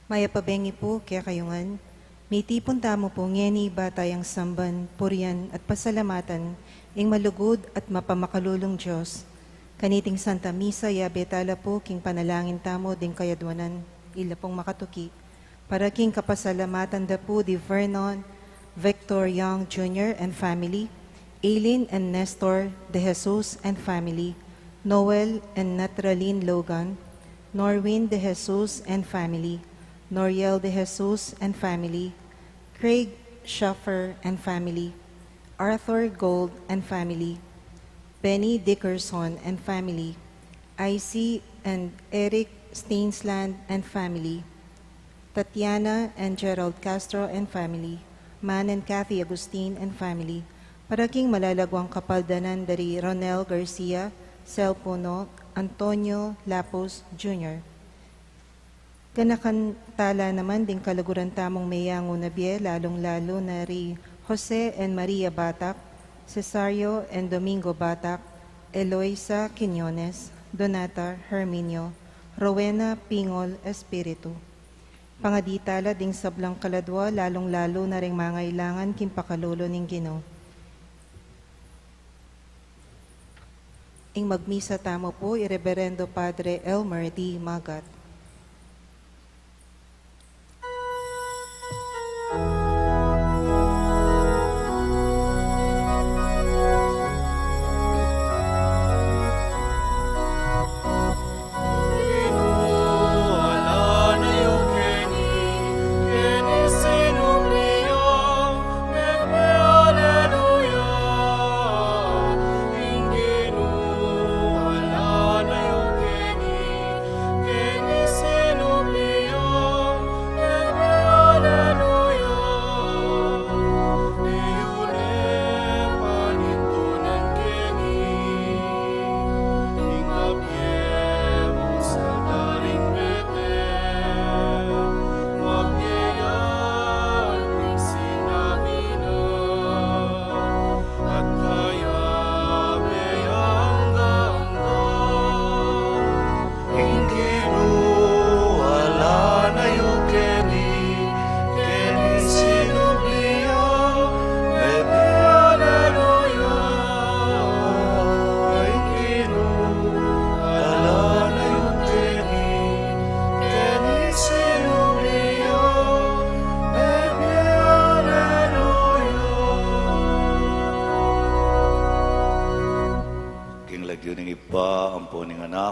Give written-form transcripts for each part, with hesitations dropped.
Maya pabengi po kaya kayungan, may tipon tamo po ngeni batayang samban, purian at pasalamatan, ing malugod at mapamakalulong Diyos. Kaniting Santa Misa, yabetala po king panalangin tamo ding kayadwanan, ila pong makatuki. Para king kapasalamatan da po di Vernon, Victor Young Jr. and family, Aileen and Nestor De Jesus and family, Noel and Natraline Logan, Norwin De Jesus and family, Noriel De Jesus and family, Craig Schaffer and family, Arthur Gold and family, Benny Dickerson and family, Icy and Eric Stainsland and family, Tatiana and Gerald Castro and family, Man and Kathy Agustin and family, para king malalagwang kapaldanan dari Ronel Garcia, Sel Puno, Antonio Lapos Jr. Kanakan tala naman ding kalaguran tamong mayango na biye, lalong-lalo na ri Jose and Maria Batak, Cesario and Domingo Batak, Eloisa Quiñones, Donata Herminio, Rowena Pingol Espiritu. Pangaditala ding sablang kaladwa, lalong-lalo na ring mangailangan kimpakalolo ning Ginoo. Ing magmisa tamo po, Ireverendo Padre Elmer D. Magat.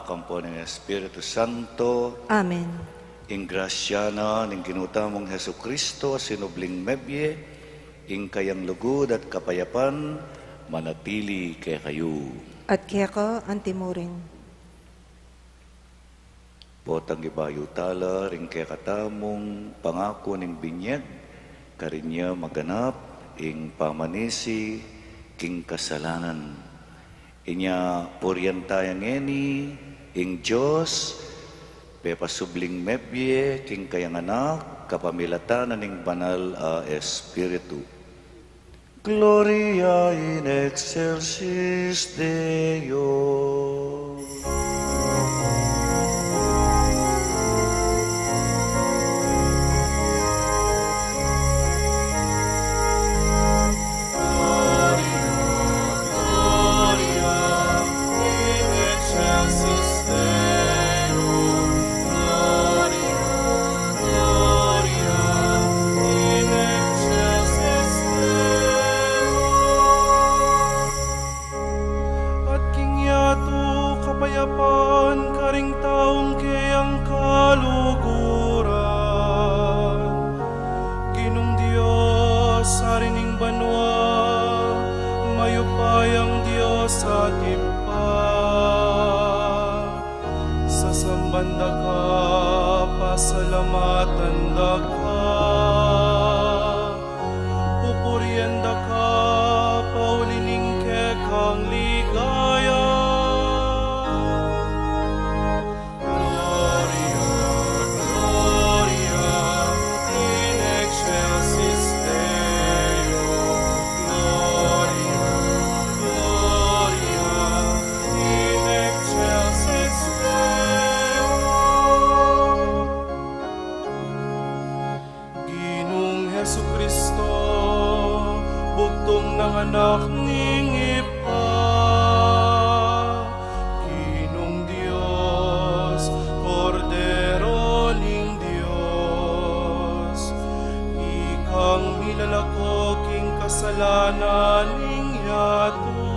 Kampo ng Espiritu Santo. Amen. Ing grasya na ng ginutamong Hesu Kristo, sinubling mebye, ing kayang lugod at kapayapan, manatili kay kayo. At kaya ka, antimurin. Potang ibayo tala, ring kaya katamong pangako ng binyag, karinya maganap, ing pamanisi, king kasalanan. Inya poryantayang eni, ing Diyos, pepasubling mebye, king kayang anak, kapamilatan ning banal a Espiritu. Gloria in excelsis Deo. anak ning ipa, Ginong Dios, Kordero ning Dios, ikang milalako king kasalanan ning yato.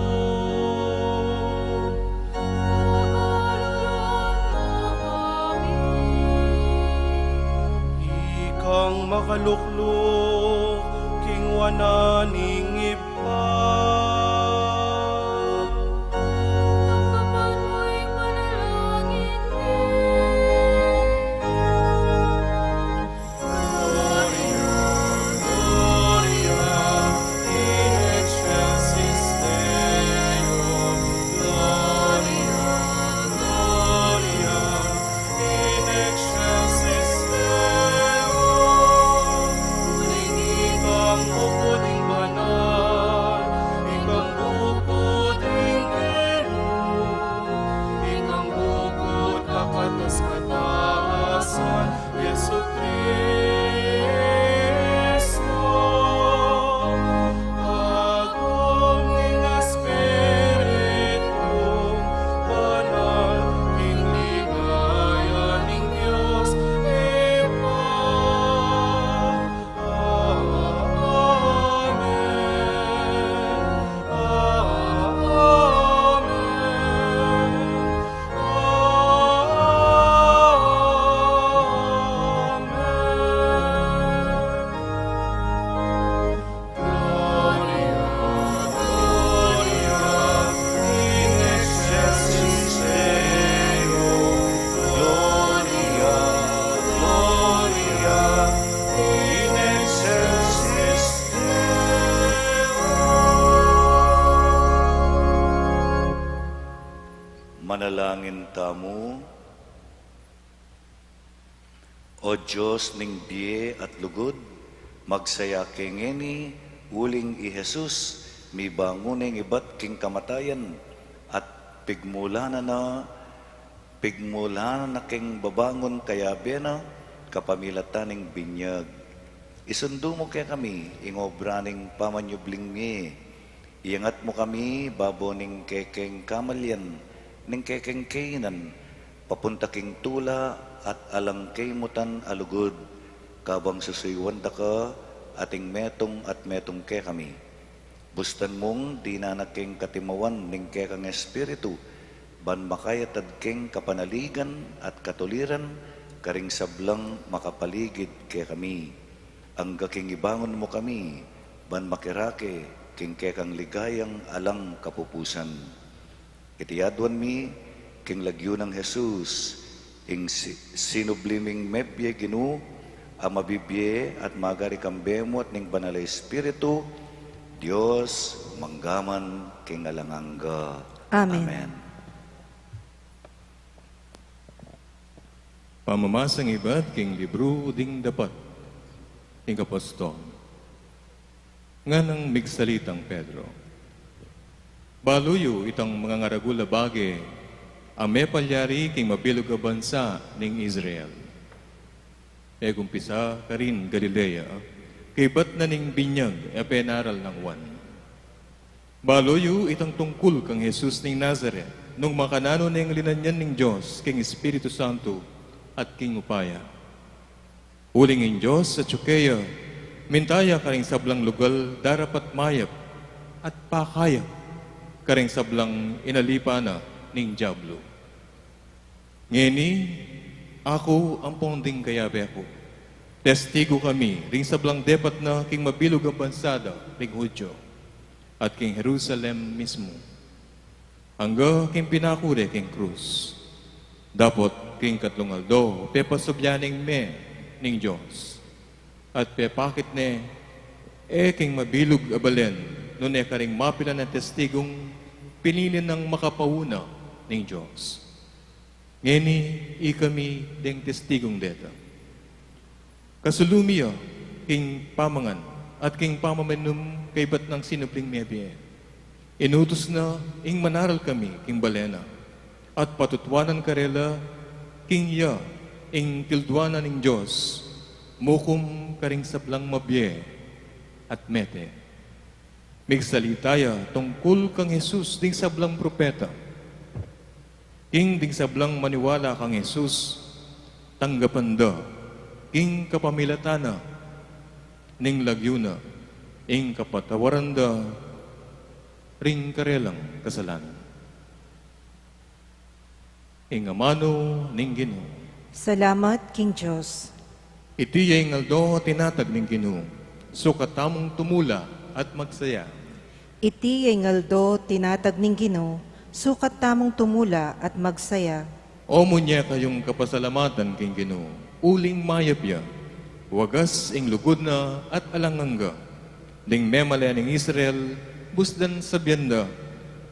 Ikang makalukluk king wana ning ipa, Pagkapan mo'y manalangin Gloria in excelsis Deo, Gloria, Gloria in excelsis Deo. Muling ikang bukuding banal, ikang bukuding Deo, ikang bukod kakatas-katasan, Yesu Kristo. Agom ning Espiritu banal, ing ligaya ning Dios Ipa. Amen. Gloria, Gloria in excelsis Deo, Gloria, Gloria in excelsis Deo. Manalangin tamo. O Diyos ning biye at lugod, magsaya kengeni uling i Jesus, mi banguning ibat king kamatayan, at pigmulana na king babangon kaya bena, kapamilatan ning binyag. Isundo mo kaya kami, ing obra ning pamanyubling mi. Iangat mo kami, babo ning kekeng kamalyan, ning kekeng kainan, papunta king tula at alang kay mutan alugod, kabang susuywan da ka, ating metong at metong ke kami. Bustan mong di nanaking katimawan ning ke kang espiritu, ban makayatad king kapanaligan at katuliran, karing sablang makapaligid ke kami. Ang gaking ibangon mo kami, ban makirake, king ke kang ligayang alang kapupusan. Itiyadwan mi, king lagyo ng Jesus, ing sinubliming mebye ginu, amabibye at magari kambemot ning banal espiritu, Dios manggaman king alangangga. Amen. Pamamasang iba't king libro ding dapat, king apostol. Nga nang migsalitang Pedro. Baluyo itang mga ngaragula bage, ame palyari king mabilog a bansa ning Israel. E gumpisa karin Galilea, kay bat na ning binyag e penaral ng wan. Baluyo itang tungkol kang Jesus ning Nazareth, nung makanano ning linanyan ning Diyos, king Espiritu Santo at king upaya. Uling ing Diyos sa Tsukeya, mintaya karing sablang lugal darapat mayap at pakayap karing sablang inalipana ning Diablo. Ngeni, ako ang ponding kayabe ako. Testigo kami, ring sablang depat na king mabilog ang bansada, ring Hudyo, at king Jerusalem mismo. Hangga king pinakure king krus. Dapot king katlungaldo, pepasubyaning me ning Diyos. At pepakit ne, king mabilog abalen, nun karing mapila na testigong pinilin ng makapauna ning Diyos. Ngeni, ikami ding testigong deta. Kasulumiya, king pamangan, at king pamamenum kay bat ng sinubling mebye. Inutos na ing manaral kami, king balena, at patutwanan karela, king ya, ing tildwanan ning Diyos, mukum karing sablang mabye, at mete. Migsalitaya tungkol kang Jesus ding sablang propeta. King ding sablang maniwala kang Jesus, tanggapan da, king kapamilatana, ning lagyuna, ing kapatawaran da, ring karelang kasalanan. Ing amano ning Ginoo. Salamat, King Diyos. Iti yung aldo tinatag ning Ginoo, sukatamong tumula at magsaya. Iti ay ngaldo tinatag ning Ginoo, sukat tamong tumula at magsaya. O munya kayong kapasalamatan king Ginoo, uling mayapya, wagas ing lugod na at alangangga. Ding memalayan ning Israel, busdan sa biyanda,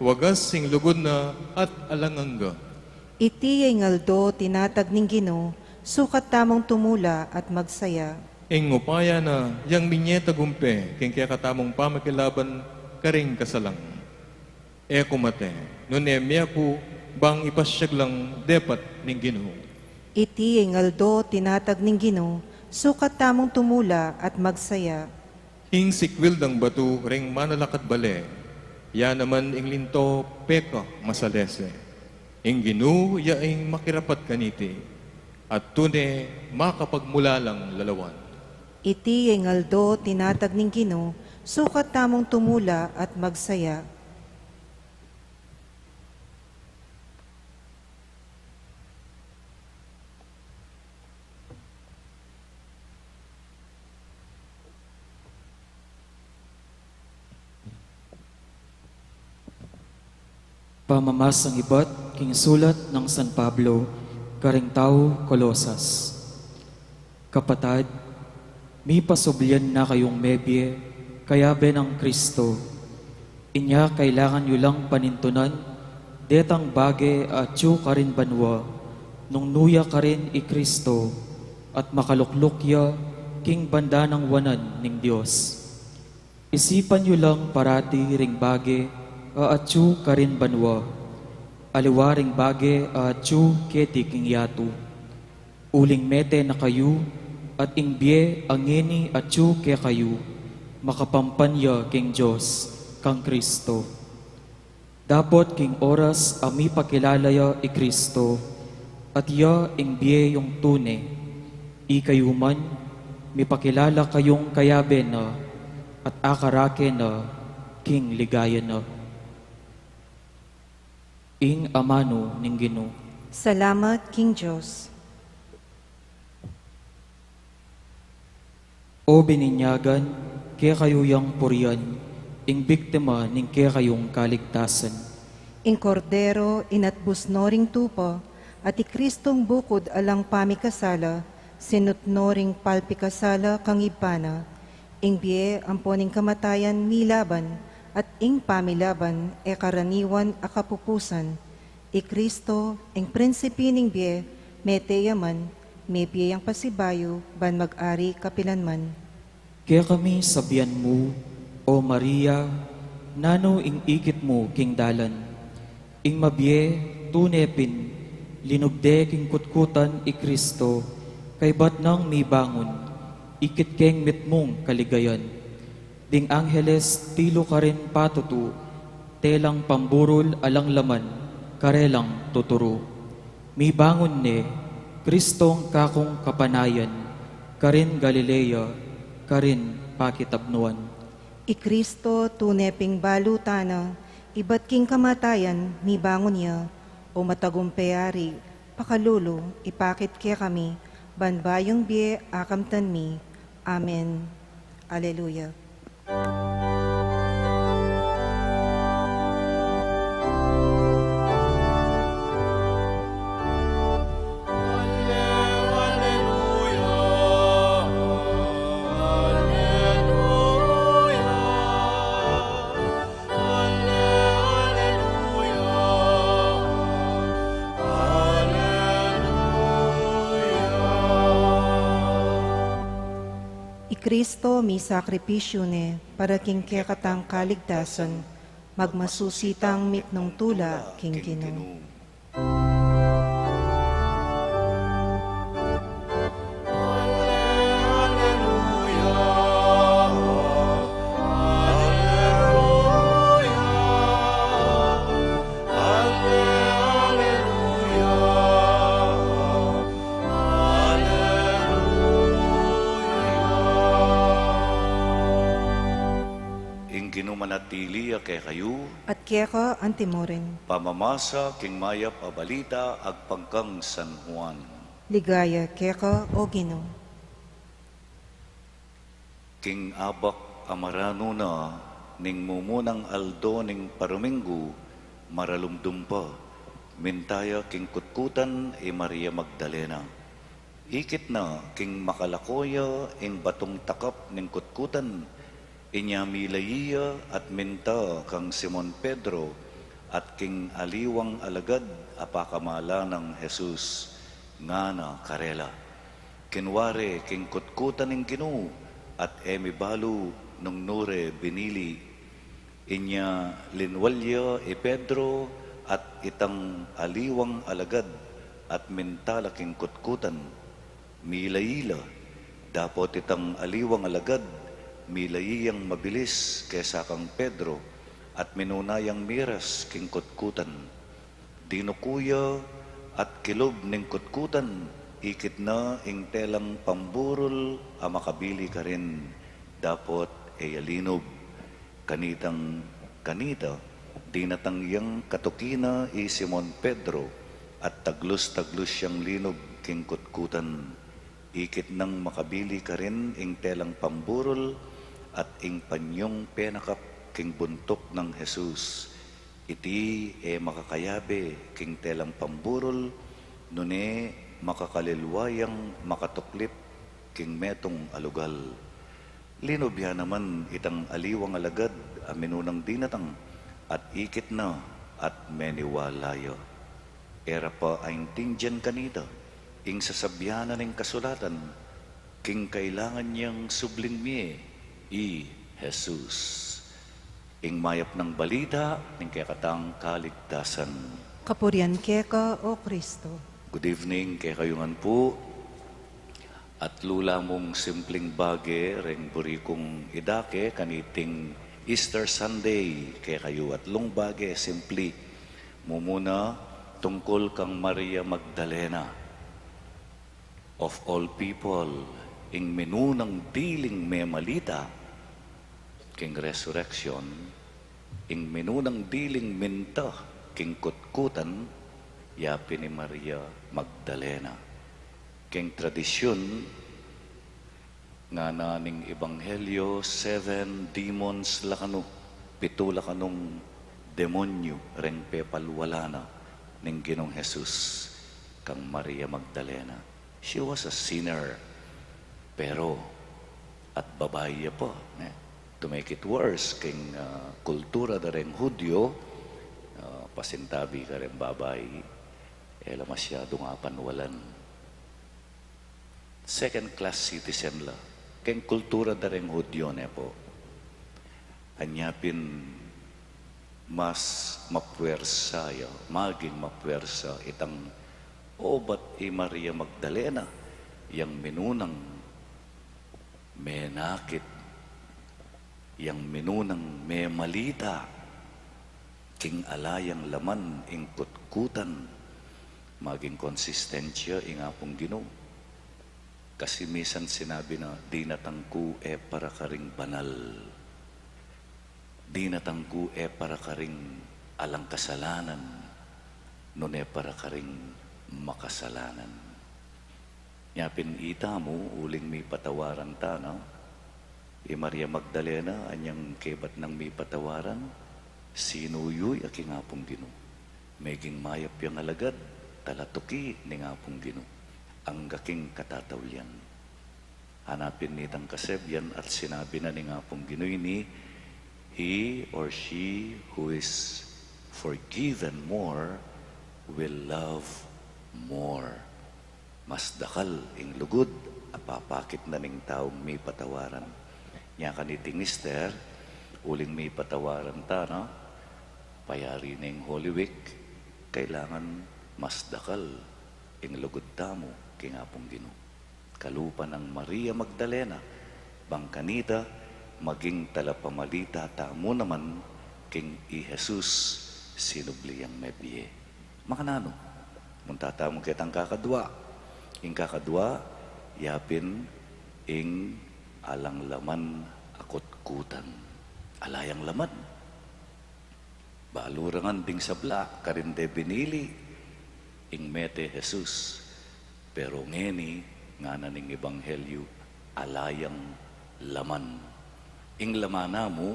wagas ing lugod na at alangangga. Iti ay ngaldo tinatag ning Ginoo, sukat tamong tumula at magsaya. Ing upaya na yang minyeta gumpe, king kaya katamong pamakilaban, karing kasalang. E kumate, nun ko bang ipasyag lang depat ning Ginoo. Iti ay ngaldo tinatag ning Ginoo, sukat tamong tumula at magsaya. Ing sikwil dang batu ring manalakat bale, ya naman ing linto peka masalese. Ing Ginoo ya ing makirapat kaniti, at tune makapagmula lang lalawan. Iti ay ngaldo tinatag ning Ginoo, sukat tamong tumula at magsaya. Pamamasang iba't king sulat ng San Pablo, karing tao Kolosas. Kapatad, mi pasublyan na kayong mebye, kaya ng Kristo. Inya kailangan nyo lang panintunan, detang bage at yu ka rin banwa, nung nuya ka rin i Kristo, at makaluklukya king banda ng wanan ning Diyos. Isipan nyo lang parati ring bage, at yu ka rin banwa, aliwaring bage at yu keti king yatu. Uling mete na kayo, at ingbye angeni at yu ke kayo, makapampanya king Diyos, kang Kristo. Dapot king oras ami pakilalaya i Kristo, at ya ingbye yung tune, i kayo man, mipakilala kayong kayabe na, at akarake na, king ligaya na. Ing amano ning Ginoo. Salamat, King Diyos. O bininyagan, kaya kayo yang purian, ing biktima ning kaya kayong kaligtasan. In kordero, inatbus noring tupa, at i Kristong bukod alang pamikasala, sinutnoring palpikasala kang ipana, ing biye amponing kamatayan milaban, at ing pamilaban e karaniwan a kapupusan, i Kristo, ing prinsipi ning biye, meteyaman, may biyayang pasibayo, ban mag-ari kapilanman. Kaya kami sabihan mo, O Maria, nano ing ikit mo king dalan, ing mabye tunepin, linugde king kutkutan i Kristo, kay bat nang may bangon, ikit keng mitmong kaligayan. Ding angheles tilo ka rin patutu, telang pamburol alang laman, karelang tuturo. May bangon ne, Kristong kakong kapanayan, karin Galilea, karin pakitabnuan. I Kristo, tuneping balutana, iba't king kamatayan, mi bangon niya, o matagumpayari, pakalulo, ipakit kaya kami, banbayong biye akamtan mi. Amen. Alleluia. Kristo mi sakripisyo ne, para king kaya katang kaligtasan, magmasusitang mitnong tula king Ginoo. Alleluia, manatili kay kayo, at keko antimorin. pamamasa king mayap a balita agpangkang San Juan. Ligaya keko o Ginoo. King abak amarano na ning mumunang aldo ning paruminggo maralumdum pa. Mintaya king kutkutan Maria Magdalena. Ikit na king makalakoya ing batong takap ning kutkutan inya milayiya at minta kang Simon Pedro at king aliwang alagad apakamala ng Jesus nga na karela. Kinware king kutkutan ning Ginoo at emibalu nung nure binili. Inya linwalya Pedro at itang aliwang alagad at mintala king kutkutan. Milayila, dapot itang aliwang alagad, milayiyang mabilis kesa kang Pedro at minunayang miras king kutkutan. Dinukuya at kilob ning kutkutan, ikit na ing telang pamburol a makabili ka rin, dapot alinob. Kanita, dinatangyang katukina Simon Pedro at taglos-taglos siyang linob king kutkutan. Ikit nang makabili ka rin ing telang pamburol at ing panyong penakap king buntok ng Jesus. Iti makakayabe king telang pamburol, nune makakalilwayang makatuklip king metong alugal. Linobya naman itang aliwang alagad aminunang dinatang at ikit na at meniwalayo. Era pa aing tingjan kanita, ing sasabyanan ng kasulatan, king kailangan niyang subling mi, Jesus. Ing mayap ng balita, ning kakatang kaligtasan. Kapurian keko o Kristo. Good evening, kay kayungan po. At lula mong simpleng bage, ring burikong idake, kaniting Easter Sunday, kay kayo at long bage, simply, mumuna tungkol kang Maria Magdalena. Of all people, ing menunang diling may malita, king resurrection, ing menunang diling minta, king kutkutan, yapi ni Maria Magdalena. King tradisyon, nga naning ebanghelyo, 7 demons lakano, 7 lakanong demonyo, ring pepalwala na, ning Ginong Jesus, kang Maria Magdalena. She was a sinner, pero at babae po. To make it worse, king kultura da rin Hudyo, pasintabi ka rin babae, ela masyadong apanwalan. Second-class citizen la, king kultura da rin Hudyo po. Anyapin mas mapwersa, maging mapwersa itang obat Maria Magdalena, yang minunang menakit, yang minunang may malita, king alayang laman ing kutkutan, maging konsistensya ing apong Ginoo. Kasi misan sinabi na, di natangku para karing banal. Di natangku para karing alang kasalanan, nune para karing makasalanan. Yapin ita mo, uling may patawaran ta, no? Maria Magdalena, anyang kebat ng may patawaran, sinuyoy aking apong Ginoo. Meging mayap yung alagad, talatuki ni apong Ginoo. Ang gaking katatawlian. Hanapin nitang kasebyan at sinabi na ni apong Ginoo ni, he or she who is forgiven more will love more. Mas dakal ing lugod, apapakit na ning taong may patawaran. Nya kaniting Easter, uling may patawaran ta, no? Payari ning Holy Week, kailangan mas dakal ing lugod tamo king apong Ginoo. Kalupa ng Maria Magdalena, bangkanita, maging talapamalita tamo naman king Jesus sinubliyang mebye. Makanano, muntata mo kitang kakadwa. Ing kakadwa, yapin ing alang laman akutkutan. alayang laman. Balurangan ding sabla, karinde binili, ing mete Jesus. Pero ngeni, nga naning ebanghelyo, alayang laman. Ing lamana mo,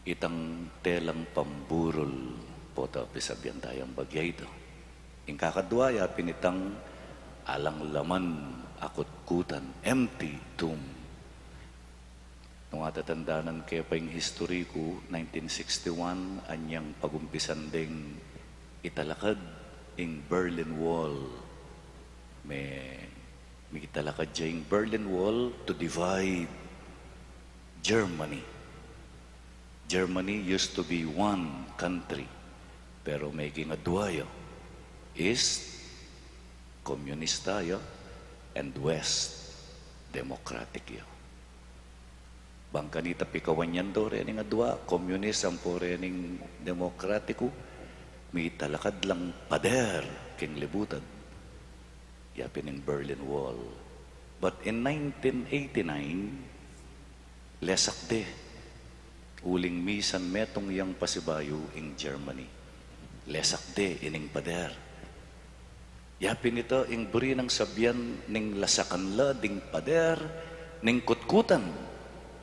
itang telang pamburol, pota pisabyan tayong bagya ito. Ing kakadwaya, pinitang alang laman, akot-kutan, empty tomb. Nung atatandaanan kaya pa yung history ko, 1961, anyang pagumpisan ding italakad ing Berlin Wall. May italakad dya yung Berlin Wall to divide Germany. Germany used to be one country, pero may kingadwayo, East, Komunista yo, and West, Democratic yo. Bangkanita pikawan yan do, rin nga dua, Komunis ang po rin Demokratiko, may talakad lang pader, king libutan. Yapin ng Berlin Wall. But in 1989, lesakde, uling misan metong yang pasibayo in Germany. Lesakde, ining pader. Yapin ito, ing buri ng sabyan, ning lasakanla, ding pader, ning kutkutan,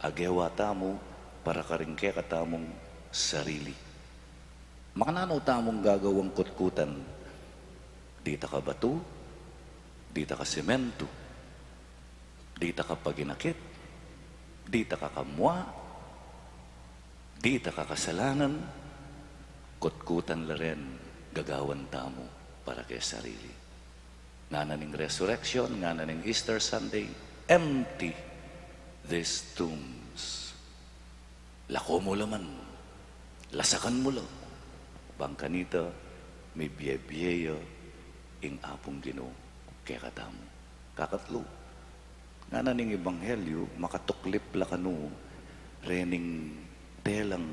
agewa tamo para karingke katamong sarili. Makanano tamong gagawang kutkutan? Dita ka bato, dita ka semento, dita ka paginakit, dita ka kamwa, dita ka kasalanan, kutkutan la rin gagawan tamo para kay sarili. Nga naning resurrection, nga naning Easter Sunday, empty these tombs. Lako mo laman, lasakan mo lang. Bangkanita, may biye-biyeyo, ing apong Ginoo, kaya katamo. Kakatlo, nga naning ebanghelyo, makatuklip la kanu, rening telang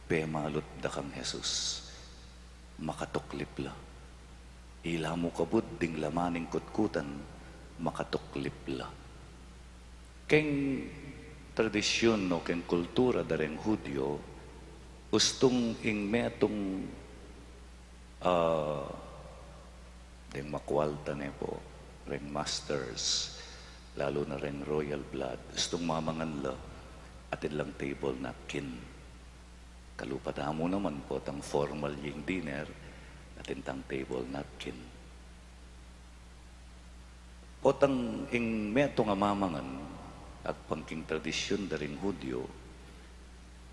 pemalot da kang Jesus. Makatuklip la. Ila mo kabud ding lamaning kutkutan, makatuklip la. Keng tradisyon no keng kultura dareng Hudyo, ustong ing metong ding makwalta ne po, reng masters, lalo na reng royal blood, ustong mamangan la, atin lang table napkin. Kalupata mo naman po tang formal yung dinner, atin tang table napkin. O tang ing metong amamangan, at pangking tradisyon daring Hudyo,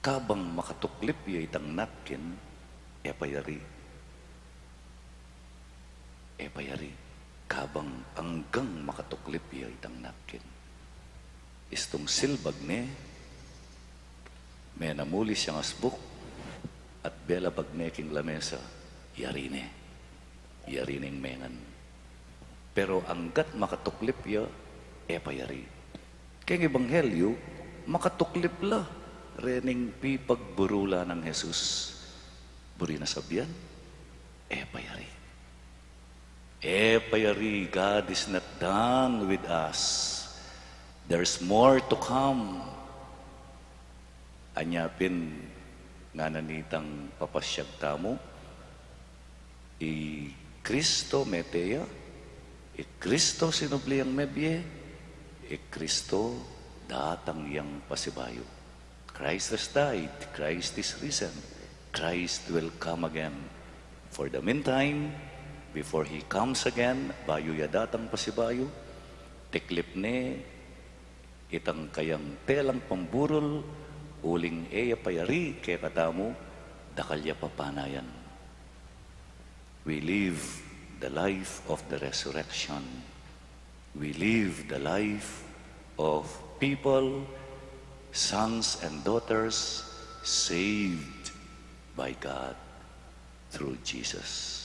kabang makatuklip ya itang napkin, epayari. Epayari. Kabang anggang makatuklip ya itang napkin. Istong silbag ne, may namuli siyang asbuk, at bela bagne king lamesa, yari ne. Yari ning mengan. Pero anggat makatuklip ya, epayari. Kaya ebanghelyo, makatuklip la, rening pipagburula ng Jesus. Buri na sabyan, epayari. Epayari, God is not done with us. There's more to come. Anyapin, nga nanitang papasyag tamo, i Kristo meteya, i Kristo sinubliang mebye, Kristo datang yang pasibayo. Christ has died, Christ is risen, Christ will come again. For the meantime, before He comes again, bayo ya datang pasibayo, tiklip ne, itang kayang telang pamburol, uling eya payari, kaya katamo, dakalya papanayan. We live the life of the resurrection. We live the life of people, sons and daughters, saved by God through Jesus.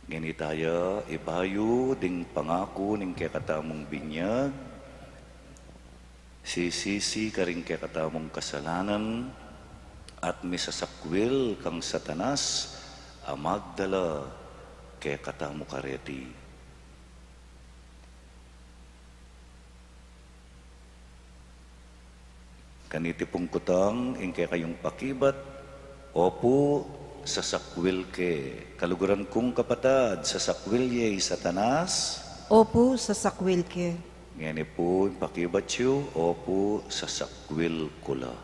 Ngini tayo, ibayo ding pangako ning kakatamong binyag, sisisi ka rin kakatamong kasalanan, at misasakwil kang Satanas, amagdala kaya katamo kareti. Kaniti pong kutang, ingke kayong pakibat, opo, sa sakwil ke. Kaluguran kong kapatad, sa sakwil ye satanas. Opo sa sakwil ke. Ngani po, pakibat yu, opo, sa sakwil kula.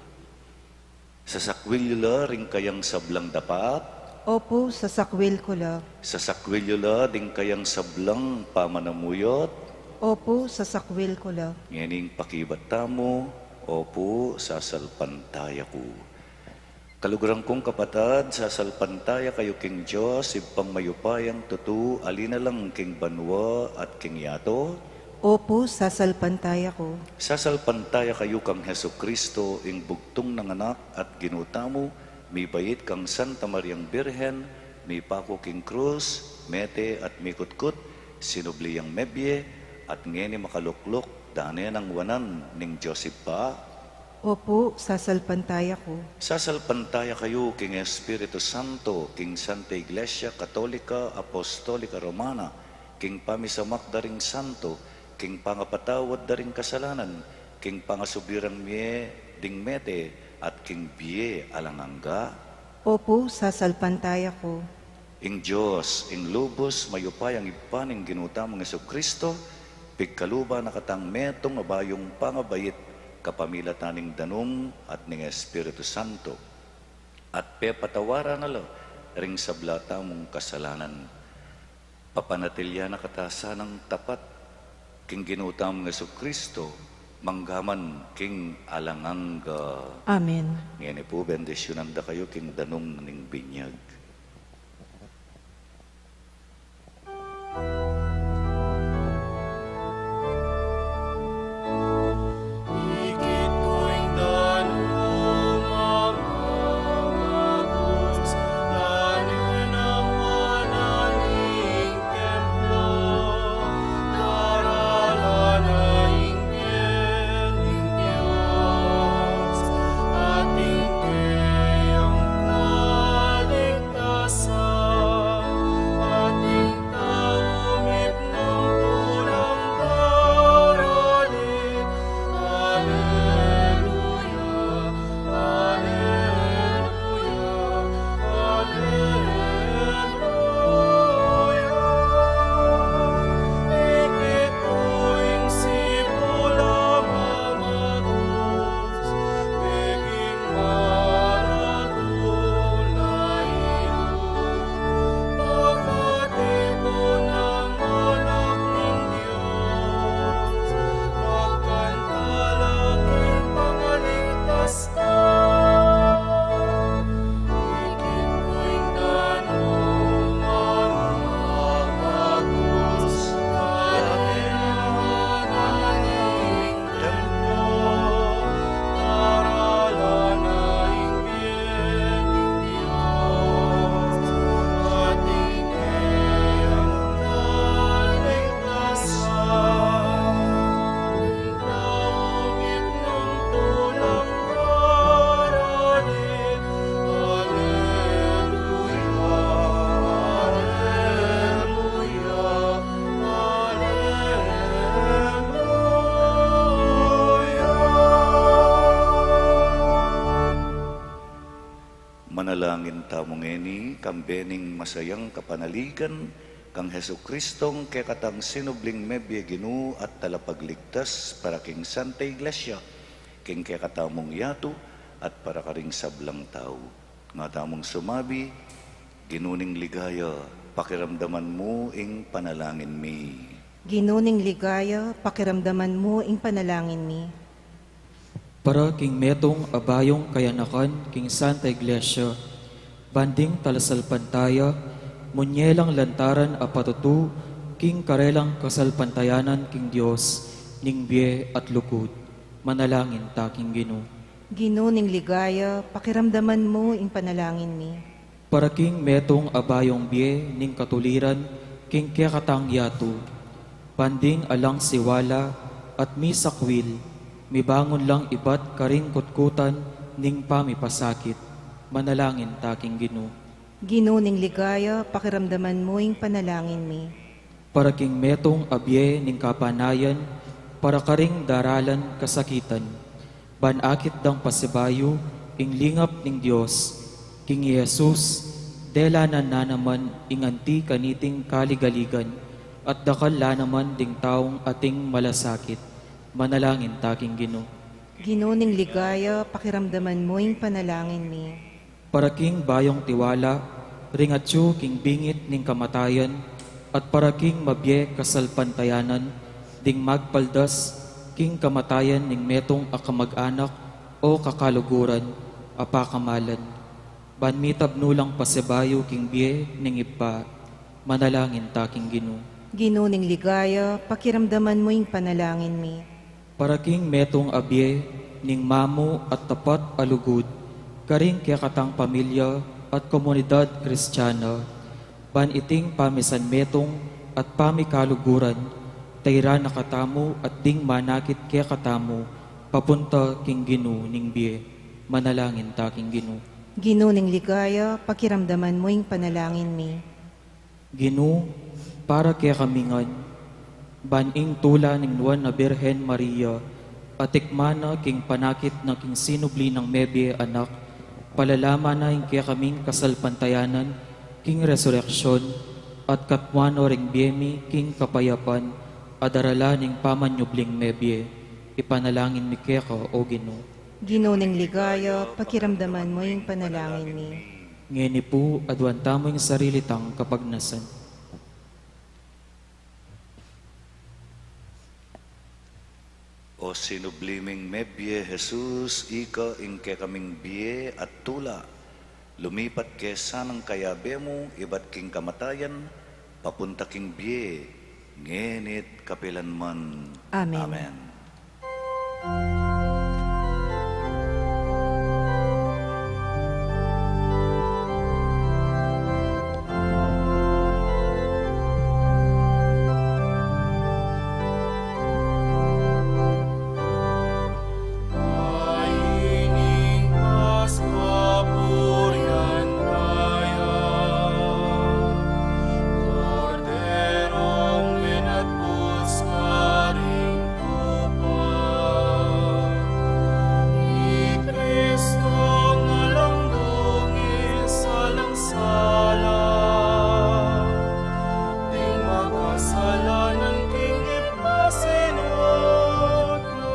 Sa sakwil yula, ring kayang sablang dapat. Opo sa sakwil ko la. Sa sakwil yula, ding kayang sablang pamanamuyot. Opo sa sakwil ko la. Nganing pakibat tamo, opo, sasalpantaya ko. Kaluguran kong kapatad, sasalpantaya kayo king Diyos, ipang mayupayang tutu, alina lang king banwa at king yato. Opo sasalpantaya ko. Sasalpantaya kayo kang Heso Kristo, ing bugtong ng anak at ginutamo, may bayit kang Santa Mariang Birhen, may pako king krus, mete at mikutkut, sinubliyang mebye, at ngeni makaluklok, dane ng wanan ning Joseph pa. Opo sasalpantaya ko. Sasalpantaya kayo king Espiritu Santo, king Santa Iglesia Katolika Apostolika Romana, king pamisamak daring santo, king pangapatawad daring kasalanan, king pangasubirang mie ding mete, at king biye alangangga. Opo sasalpantaya ko. Ing Diyos, ing lubos, mayupayang ipaning ginutamang Jesucristo, pigkaluba nakatang metong abayong pangabayit, kapamilataning danum at ning Espiritu Santo. At pepatawara na lo, ring sablata mong kasalanan. Papanatilya na katasa ng tapat, king ginutamang Jesucristo, manggaman king alangangga. Amen. Ngayon po, bendisyonan da kayo king danum ning binyag. Ikit ko'y danum ang amagos, danin ang manaling templo, daralan na ingin ng Diyos, ating kayang kaligtasan, ating taumip ng tulang darali. Alleluia, alleluia, ikit ko'y sipula mamagus, biging maratulayo, makatipon ng anak ng Diyos, magkantalaking pangaligtas ka. Ikit ko'y danum ang amagos, danin ang manaling templo, daralan na ingin ng Diyos, ating kayang kaligtasan, naumip ng tulang darali. Alleluia, alleluia. Manalangin tamong eni, kambening masayang kapanaligan, kang Heso Kristong kekatang sinubling mebye ginu at talapagligtas para king Santa Iglesia, king kekatamong yato at para karing sablang tao. Nga tamong sumabi, ginuning ligaya, pakiramdaman mo ing panalangin mi. Ginuning ligaya, pakiramdaman mo ing panalangin mi. Para king metong abayong kayanakan king Santa Iglesia, banding talasalpantaya, munyelang lantaran apatutu, king karelang kasalpantayanan king Dios, ningbiye at lukod, manalangin ta king Gino. Ginuning ligaya, pakiramdaman mo ing panalangin mi. Para king metong abayong biye ning katuliran, king kekatang yato, banding alang siwala at mi sakwil, mibangon lang ibat karing kutkutan ning pamipasakit, manalangin ta king Gino. Ginuning ligaya, pakiramdaman mo ing panalangin mi. Para king metong abye ning kapanayan, para karing daralan kasakitan, banakit dang pasibayo, ing lingap ning Dios, king Jesus, dela na naman ing anti kaniting kaligaligan, at dakal la naman ding taong ating malasakit, manalangin taking Ginoo. Ginuning ligaya, pakiramdaman mo yung panalangin mi. Para king bayong tiwala, ringatyo king bingit ning kamatayan, at para king mabye kasalpantayanan, ding magpaldas, king kamatayan ning metong akamag-anak o kakaluguran, apakamalan. Banmitab nulang pasibayo king biye ning ipa, manalangin taking Ginoo. Ginuning ligaya, pakiramdaman mo yung panalangin mi. Para king metong abye, ning mamo at tapat alugod, karing kaya katang pamilya at komunidad kristyana, ban iting pamisan metong at pamikaluguran, tayra na katamo at ding manakit kaya katamo, papunta king Ginoo ning biye, manalangin taking Ginoo. Ginuning ligaya, pakiramdaman mo yung panalangin mi. Ginoo, para kaya kamingan, baning tula ning nuwan na Birhen Maria, at tikmana king panakit na king sinubli ng mebye anak, palalama na ing kaya kaming kasalpantayanan, king resurreksyon, at katwano ring biyemi king kapayapan, adarala ning pamanyubling mebye, ipanalangin mi kaya ka, o Ginoo. Ginuning ligaya, pakiramdaman mo yung panalangin mi. Ngeni po, adwanta mo yung sarili tang kapagnasan. O sinubliming mebye Jesus, ika ingke kaming biye at tula. Lumipat ke sanang kayabe mo, ibat king kamatayan, papunta king biye, ngenit kapilanman. Amen. Amen. Kaining Paskwa purian tayo, Korderong minatbus karing tupa. Ni Kristo ngalanggongin salang-salang, ding makasalanan king ipasinot na.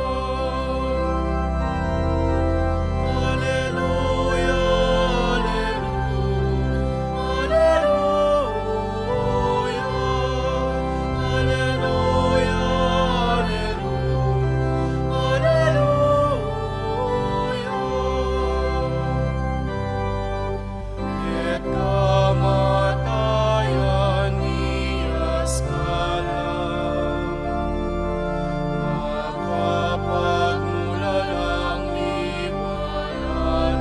Alleluia, alleluia, alleluia, alleluia. Et kamatayan niyas kalang, makapagmula lang liwayanan.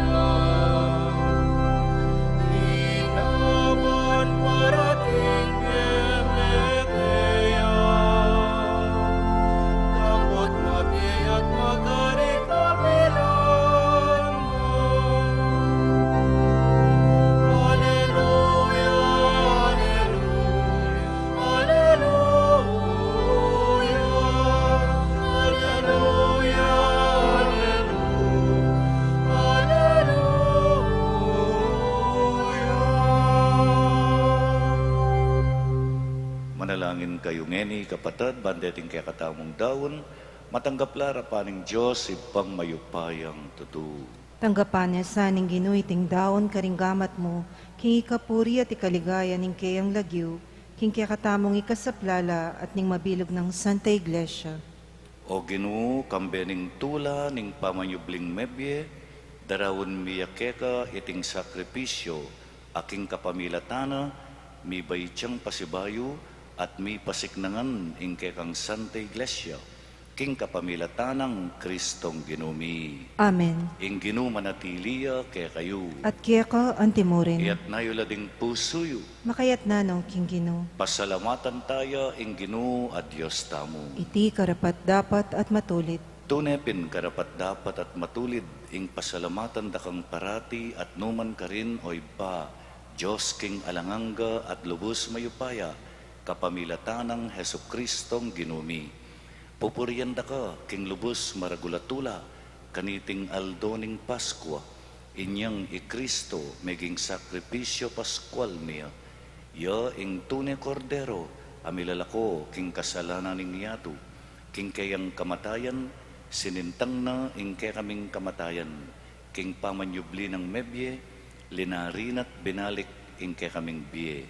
Linaban parating Emeteya, dapat mabiyat magarikapilan mo. Alleluia, alleluia, alleluia, alleluia. Manalangin kayo ngeni, kapatid, bandeting kaya katamong daon, matanggap lara paning Diyos, ipang mayupayang tutu. Tanggapan niya sa ning Ginoo iting daon karinggamat mo, king ikapuri at ikaligaya ning kayang lagyo, king kaya katamong ikasaplala at ning mabilog ng Santa Iglesia. O Ginoo, kambening tula ning pamanyubling mebye, darawon miyakeka iting sakripisyo, aking kapamilatana, mi bayitsang pasibayo, at mi pasignangan ingke kang Santa Iglesia, king kapamilatanang Kristong Ginumi. Amen. Ing Ginoo manatiliya kaya kayo, At kaya ka antimurin, iyat nayula ding pusoyo, makayat na no, king Ginoo. pasalamatan tayo ing Ginoo at Diyos tamo. Iti karapat dapat at matulit. Tunepin karapat dapat at matulid, ing pasalamatan dakang parati at numan ka rin o iba, Diyos king alanganga at lubos mayupaya, kapamilatanang Heso Kristong Ginumi. Pupurian da ka, king lubos maragulatula, kaniting aldo ning Paskwa, inyang Kristo meging sakripisyo Paskwal niya. Ya ing tunay kordero, amilalako king kasalanan ning yato, king kayang kamatayan, sinintang na ing kay kaming kamatayan, king pamanyubli ng mebye, linarinat binalik ing kay kaming biye.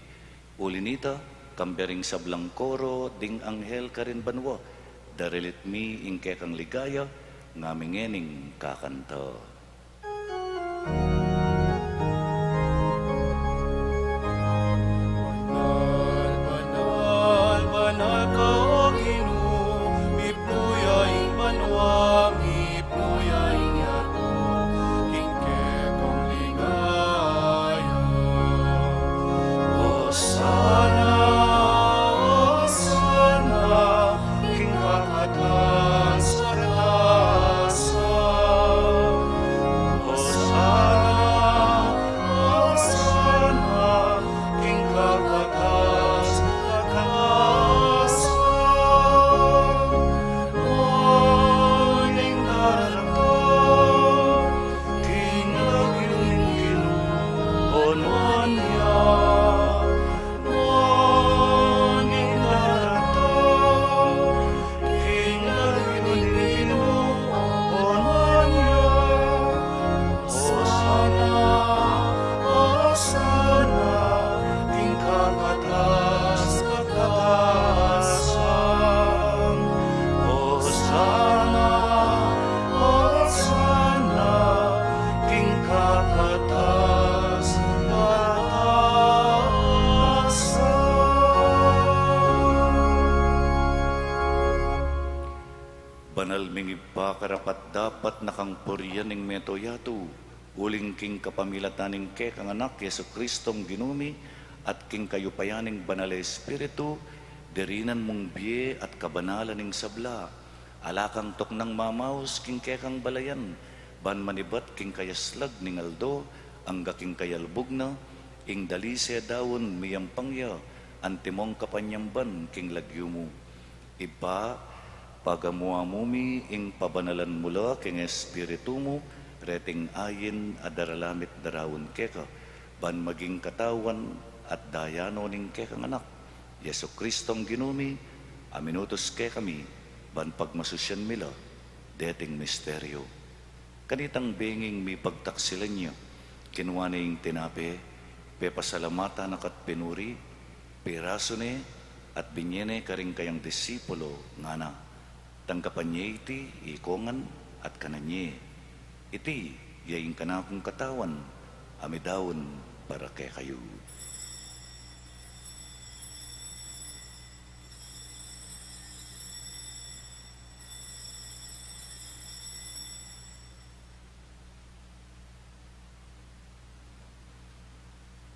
Ulinita, kambering sablang koro, ding anghel karin banwa, darilit mi ing kay kang ligaya, ngamingening kakanta. Banal, banal, banal ka o Ginoo, mipuyaing banwa, mipuyaing yato, hingke kang ligaya. Hosana, Hosana, king kakatan sa tasan. Hosana, Hosana, king kakatan sa tasan. Morning daratan, king lagyong Ginoo, niya. Morning daratan, king lagyong Ginoo, niya. Hosana, Hosana, king kataas-katasan. Hosana, Hosana, king kataas-katasan. Banal mingi pa karapat dapat nakang puryan ning meto yato, uling king kapamilataning ke kang anak Yesu Kristong ginumi, at king kayupayaning banal Espiritu, derinan mong biye at kabanalan ning sabla, alakang tok ng mamaus king ke kang balayan, ban manibat king kayaslag ning aldo, angga king kayalbog na, ing dalise dawon miyampangya, antimong kapanyamban king lagyumo. Iba, pagamuamumi ing pabanalan mula king Espiritu mo, reting ayin adaralamit darawon keka, ban maging katawan at dayano ning kekang anak, Yesu Kristong ginumi, aminutos ke kami, ban pagmasusyan mila, deting misteryo. Kanitang benging mi pagtaksilan niya, kinuha ing tinape, pepasalamata nakat pinuri, piraso ne, at binyene karing kayang disipulo nga na, tangkapan niya iti, ikongan, at kananye. Iti, yaing kanakong katawan, amidawon para kay kayo.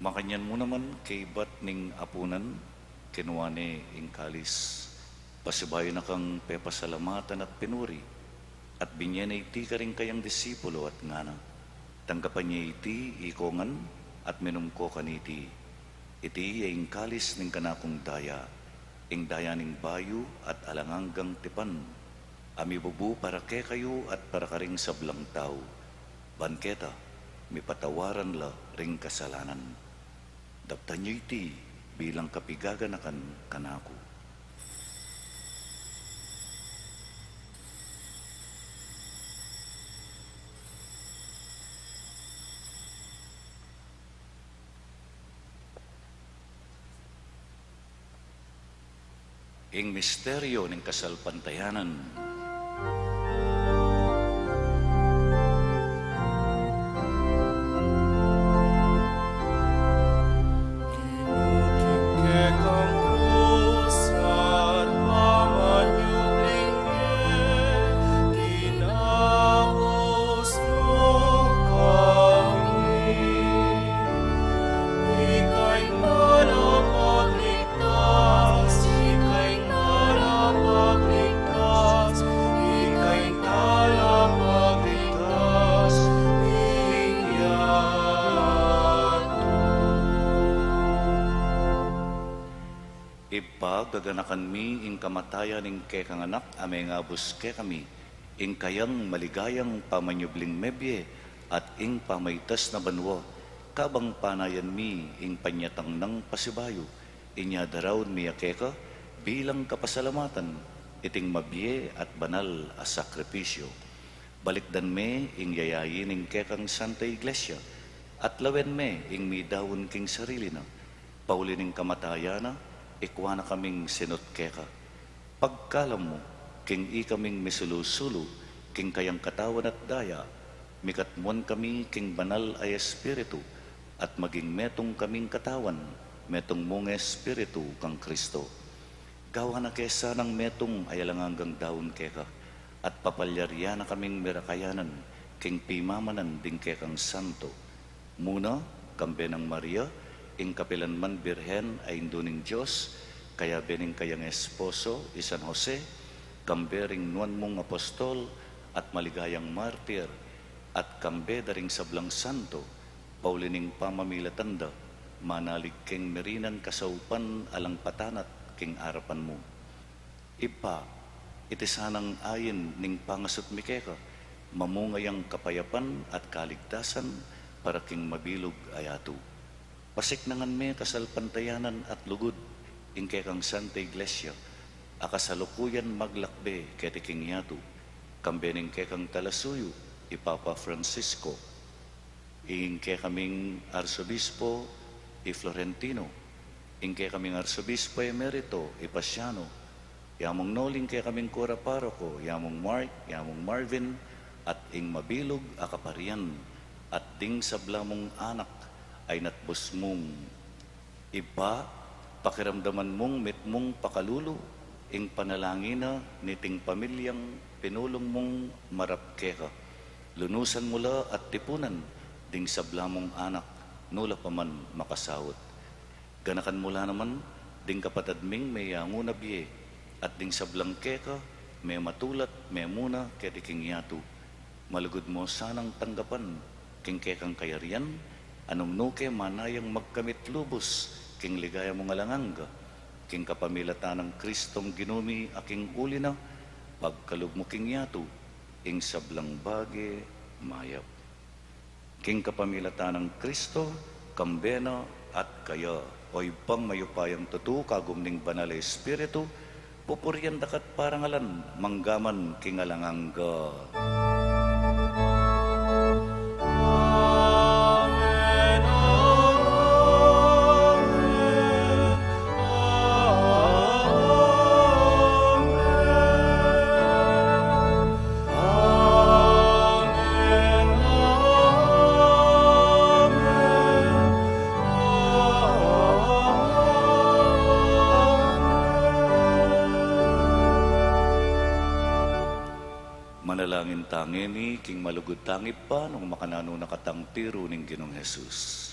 Makanyan mo naman kay bat ning apunan, kinuwane ing kalis. Pasibay na kang pepasalamatan at pinuri, at binyan na iti ka rin kayang disipulo at ngana. Tanggapan niya iti ikongan at minumko kaniti. Iti ing kalis ning kanakong daya, ing daya ning bayu at alanganggang tipan. Ami bubu para ke kayo at para karing sablang tao. Banketa, mi patawaran la ring kasalanan. Daptan niyo iti bilang kapigaganakan kanako. Ing misteryo ng kasalpantayanan. Kekang krusat pamanyubling tinapos mo kami. Ika'y narapagligtas, ika'y narapagligtas, ika'y narapagligtas, Ipagaganakan mi ing kamatayan ing kekang anak, amay nga bus ke kami, ing kayang maligayang pamanyubling mebye at ing pamaytas na banwa, kabang panayan mi ing panyatang ng pasibayo, inya darawon mi akeka bilang kapasalamatan, iting mabye at banal a sakripisyo. Balikdan me ing yayayin ing kekang Santa Iglesia, at lawen me ing midawon king sarili na, paulining kamatayana, ikwa na kaming sinot keka. Pagkalam mo, king i kaming misulusulo, king kayang katawan at daya, mikatmuan kami king banal ay espiritu, at maging metong kaming katawan, metong mong espiritu kang Kristo. Gawa na kesa ng metong ayalang hanggang daon keka, at papalyarya na kaming merakayanan, king pimamanan ding kekang santo. Muna, kambe ng Maria, ing kapilanman birhen ay induning Diyos, kaya bening kayang esposo, isan Jose, kambering nuan mong apostol, at maligayang martir, at kambe daring sablang santo, paulining pamamilatanda, manalig king merinan kasaupan alang patanat king arapan mo. Ipa, iti sanang ayin ning pangasot mikeka, mamungayang kapayapan at kaligtasan, para king mabilog ayato. Pasiknangan me kasalpantayanan at lugod, ing kekang Santa Iglesia, akasalukuyan maglakbe keti king yato, kambening kekang talasuyo, Ipapa Francisco, ing kaming Arsobispo i Florentino, ing kaming Arsobispo Emerito i Pasiano, yamong noling kaming Kura Paroko, yamong Mark, yamong Marvin, at ing mabilog akaparian, at ding sablamong anak ay natbos mong iba, pakiramdaman mong mitmong pakalulo, ing panalangin na niting pamilyang pinulong mong marapkeka. Lunusan mula at tipunan, ding sablamong anak, nula pa man makasawot. Ganakan mula naman, ding kapatadming may yango na biye, at ding sablang keka, may matulat, may muna, ketiking yato. Malugod mo sanang tanggapan, king kekang kayarian, anong nuke manayang magkamit lubos, king ligaya mong alanganga, king kapamilatan ng Kristong ginumi aking uli na, pagkalog mo king yato, ing sablang bage mayap. King kapamilatan ng Kristo, kambena at kaya, oy pang mayupayang tutu, kagumning banal na espiritu, pupurian dakat parangalan, manggaman king alanganga. Manalangin tangini, king malugod tangi pa, nung makanano nakatang tiro ning Ginong Jesus.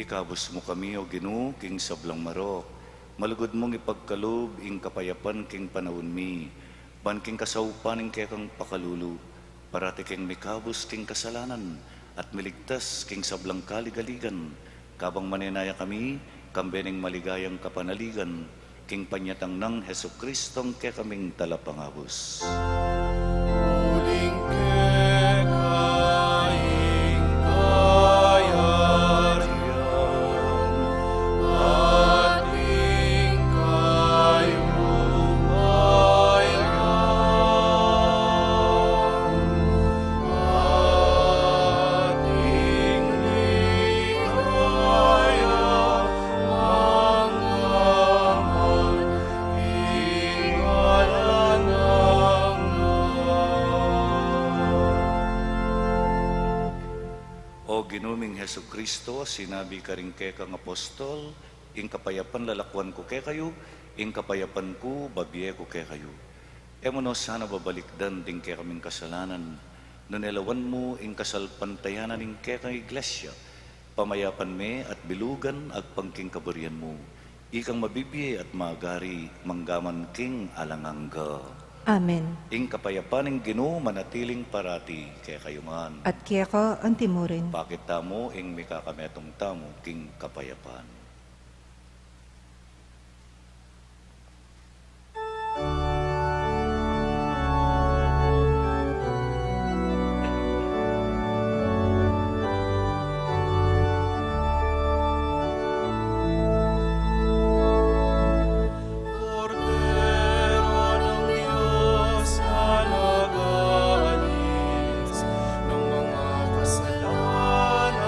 Ikabos mo kami, o Ginoo, king sablang marok. Malugod mong ipagkalob, ing kapayapan king panahon mi. Ban king kasaupan, ing kekang pakalulu. Parati king mikabos king kasalanan, at miligtas king sablang kaligaligan. Kabang maninaya kami, kambening maligayang kapanaligan, king panyatang ng Heso Kristong kekaming talapangabos. Uling kekaing kayarian, ating kayumayan, ating ligaya, manggaman, O ginuming Heso Kristo, sinabi ka rin kekang apostol, ing kapayapan lalakwan ko ke kayo, ing kapayapan ko babiye ko ke kayo. Emo no sana babalikdan ding ke kaming kasalanan, no nelawan mo ing kasalpantayanan ing ke kang iglesia, pamayapan me at bilugan agpangking kaburian mo, ikang mabibiye at magari, manggaman king alangangga. Amen. Ing kapayapan ing Ginoo manatiling parati kaya kayo man. At kiyaka ang timurin. Bakit tamo ing mikakametong tamo king kapayapan. Kordero ng Diyos na nag-aalis ng mga kasalanan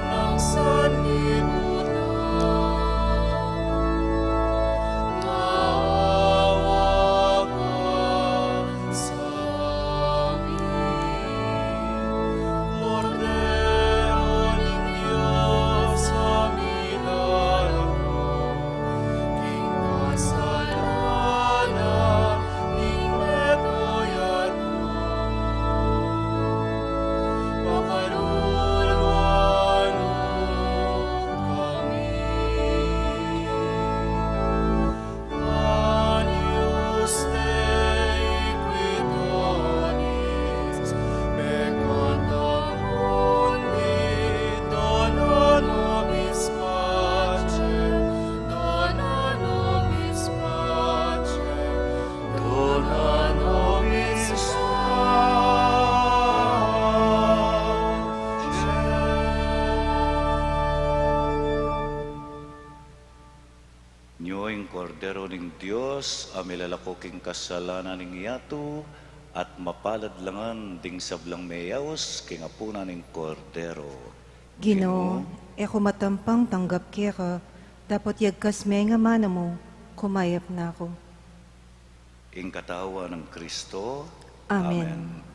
ng sanlibutan. Maawa ka sa amin. Kordero ng Diyos sa milagro, king kasalanan ning metoyan mo. Pakaluluan mo kami. Agnus Dei qui donis peccata mundi, dona nobis pacem, dona nobis pacem, dona nobis Nyo ing kordero ning Dios, amilalako king kasalanan ning iyato, at mapalad langan ding sablang meyaos king apuna ning kordero. Ginoo, eko matampang tanggap kiyaka, dapat yagkas may nga mana mo, kumayap na ako. Ing katawa ng Kristo. Amen.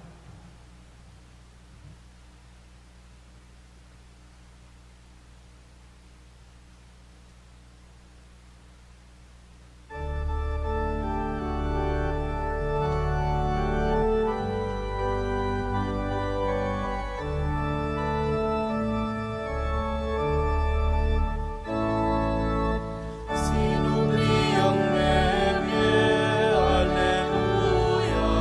Sinubli ang mebye, Alleluia.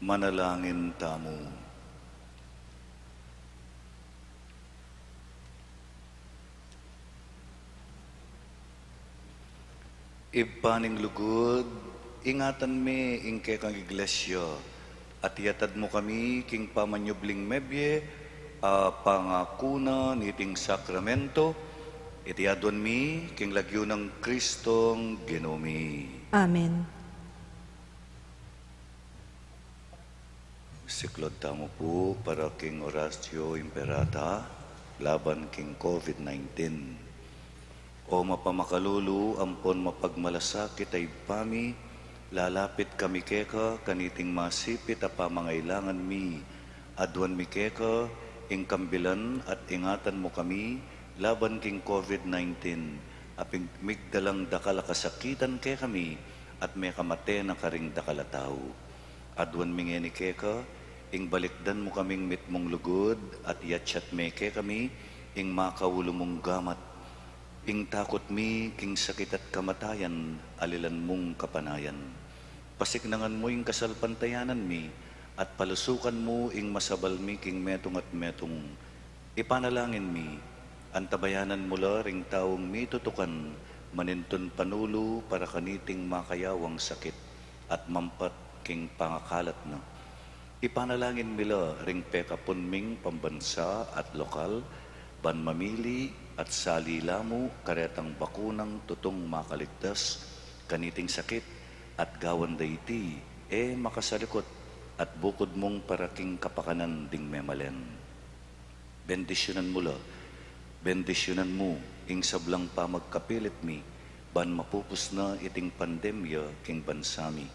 Manalangin tamo. Ipaning lugod, ingatan me ingke kang iglesia, at yatad mo kami king pamanyubling mebye, pangakuna niting sakramento, itiadon mi king lagyo ng Kristong Ginumi. Amen. Siklod tamo po para king Horacio Imperata, laban king COVID-19. O mapamakalulu, ampon mapagmalasakit ay pami, lalapit kami keka, kaniting masipit a pamangailangan mi. Adwan mi keka, ingkambilan at ingatan mo kami, laban king COVID-19. Aping migdalang dakala kasakitan ke kami, at may kamate na karing dakala tao. Adwan mi ngeni keka, ing balikdan mo kaming mitmong lugod, at yatsyat me ke kami, ing makawulo mong gamat. Ing takot mi, king sakit at kamatayan, alilan mong kapanayan. Pasiknangan mo ing kasalpantayanan mi, at palusukan mo ing masabal mi, king metong at metong. Ipanalangin mi, antabayanan mula ring taong mi tutukan, maninton panulo para kaniting makayawang sakit, at mampat king pangakalat na. Ipanalangin mila ring pekapon ming pambansa at lokal, ban mamili at salila mo karetang bakunang tutong makaligtas, kaniting sakit at gawan dayti, makasalikot at bukod mong paraking kapakanan ding memalen. Bendisyonan mo la, bendisyonan mo, ing sablang pa magkapilit mi, ban mapupus na iting pandemya king bansami.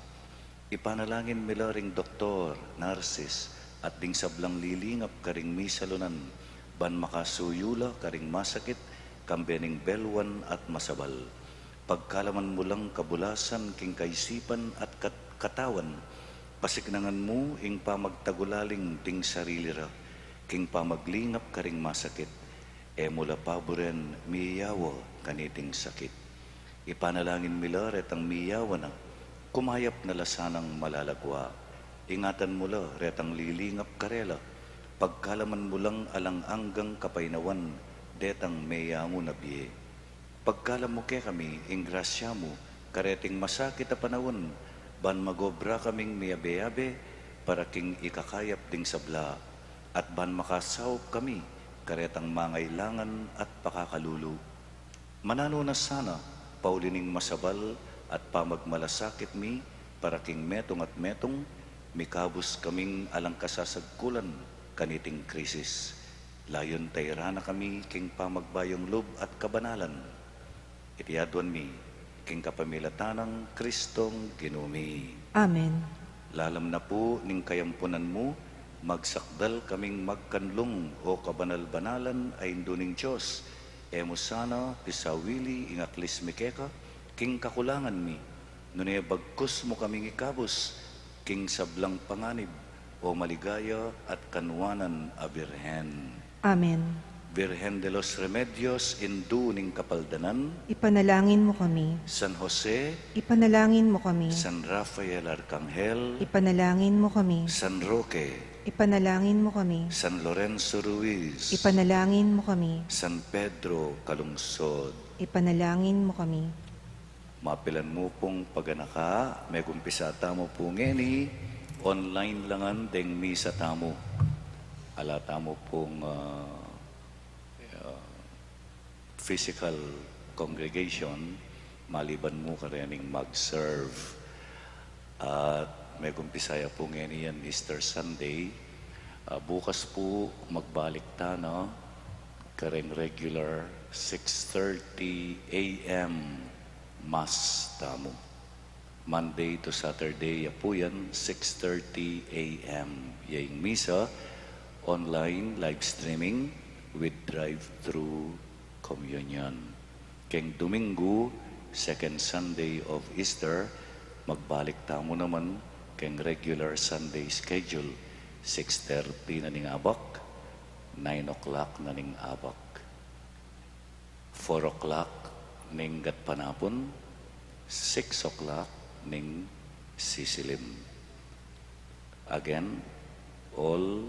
Ipanalangin mila ring doktor, narsis, at ding sablang lilingap karing misalunan, ban makasuyula karing masakit, kambening belwan at masabal. Pagkalaman mo lang kabulasan, king kaisipan at katawan, pasiknangan mo ing pamagtagulaling ding sarili ra, king pamaglingap karing masakit, mula paboren miyawa kaniting sakit. Ipanalangin mila retang miyawa na, kumayap na lasanang malalagwa, ingatan mo la retang lilingap karela, pagkalaman mo lang alang-anggang kapainawan, detang meya mo na biye. Pagkalam mo ke kami, ing grasya mo, kareting masakit a panawon, ban magobra kaming miyabe-yabe, para king ikakayap ding sabla, at ban makasawop kami, karetang mangailangan at pakakalulu. Manano na sana, paulining masabal, at pamagmalasakit mi, para king metong at metong, mikabos kaming alang kasasagkulan, kaniting krisis. Layon tayra na kami king pamagbayong loob at kabanalan. Itiadwan mi king kapamilatanang Kristong Ginumi. Amen. Lalam na po ning kayampunan mo, magsakdal kaming magkanlong o kabanal-banalan ay induning Diyos. Emo sana pisawili ingaklis mi keka, king kakulangan mi. Nunay bagkus mo kaming ikabos, king sablang panganib, o maligaya at kanwanan a Birhen. Amen. Virgen de los Remedios, induning kapaldanan, Ipanalangin mo kami. San Jose, Ipanalangin mo kami. San Rafael Arcangel, Ipanalangin mo kami. San Roque, Ipanalangin mo kami. San Lorenzo Ruiz, Ipanalangin mo kami. San Pedro Calungsod. Ipanalangin mo kami. Mapilan mo pong paganaka, may kumpisa tamo po ngeni, online langan deng misa tamo. Ala tamo pong physical congregation, maliban mo karening mag-serve. At may kumpisaya po ngeni yan Easter Sunday. Bukas po magbalik tana, kareng regular 6:30 a.m. Mass tamo. Monday to Saturday po yan, 6:30 a.m. Yung misa, online live streaming with drive-through communion. Keng Domingo, second Sunday of Easter, magbalik tamo naman keng regular Sunday schedule, 6:30 na ning abak, 9 o'clock na ning abak, 4 o'clock ning gatpanapon, 6 o'clock ning sisilim. Again, all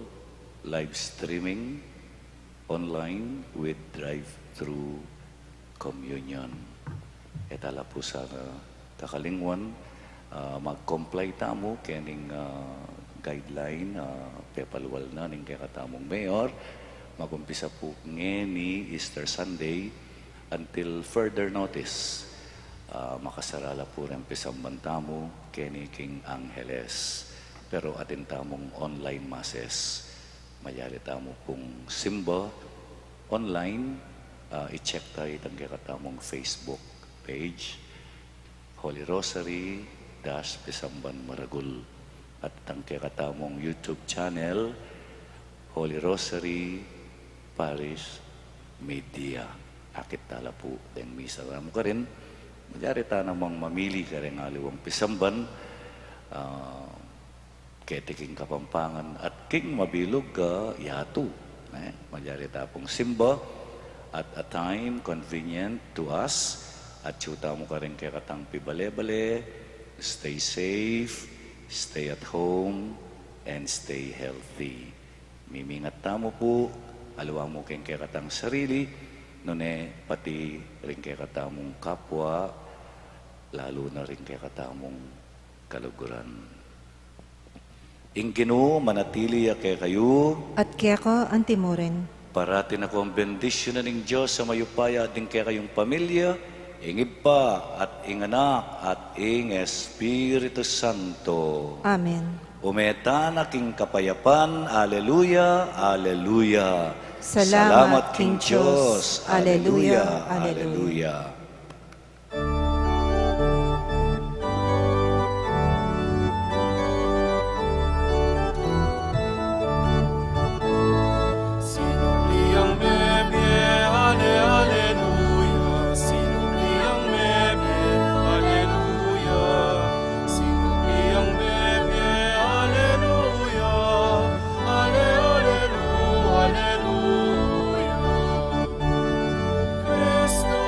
live streaming online with drive-through communion. Etala po sa kakalingwan, mag-comply tamo kening guideline pepalwal na ning kay katamong mayor. Magumpisa po ngeni Easter Sunday until further notice. Makasarala po rin pisamban tamo keni King Angeles. Pero atin tamong online masses. Mayari tamo pong simba online. I-check tayo itang kay katamong Facebook page. Holy Rosary Pisamban Maragul. At itang kay katamong YouTube channel. Holy Rosary Parish Media. Akit tala po deng misa mo ka rin. Mayari ta namang mamili ka rin aliwang pisamban. Kete king Kapampangan at king mabilog ka yatu. Mayari ta pong simba at a time convenient to us. At syuta mo ka rin kay katang pibale-bale. Stay safe, stay at home, and stay healthy. Mimingat tamo po, alawa mo kay katang sarili, nune pati rin kay katamong kapwa, lalo na rin kay katamong kaluguran. Ingkino manatili kay kayo, At kaya ko antimuren. parating ako ang bendisyon na ng Diyos sa mayupaya at din kay kayong pamilya, ingib pa at inganak at ing Espiritu Santo. Amen. Umeta na king kapayapan, Alleluia, Alleluia. Salamat, King King Diyos. Diyos. Alleluia, Alleluia. Sinubli ang bebe, ale, aleluya. Sinubli ang bebe, aleluya. Sinubli ang bebe, aleluya. Ale, aleluya, aleluya. Kristo,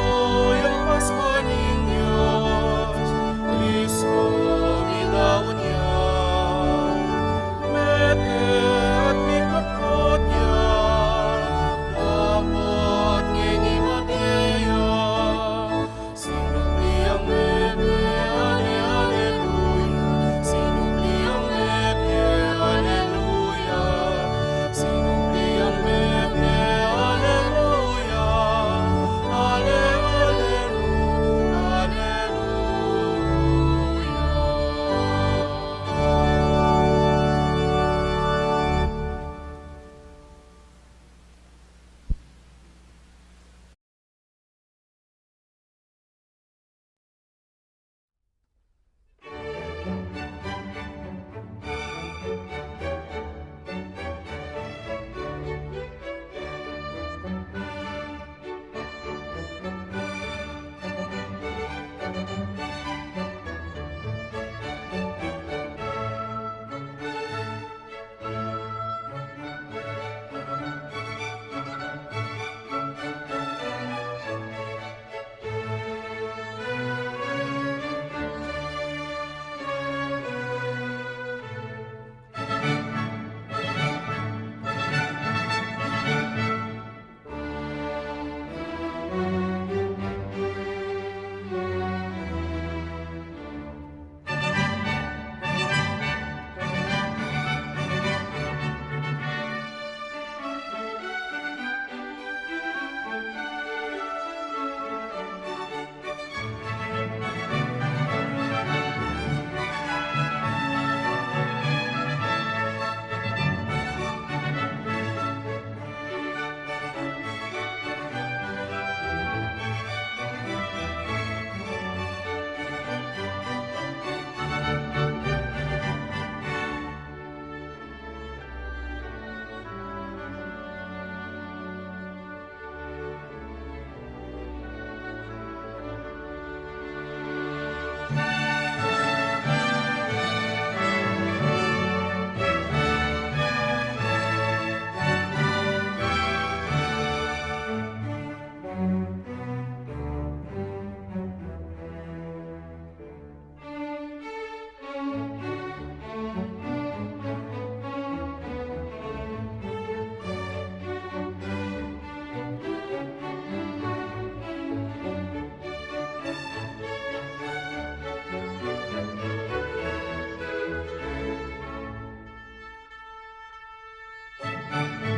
Amen.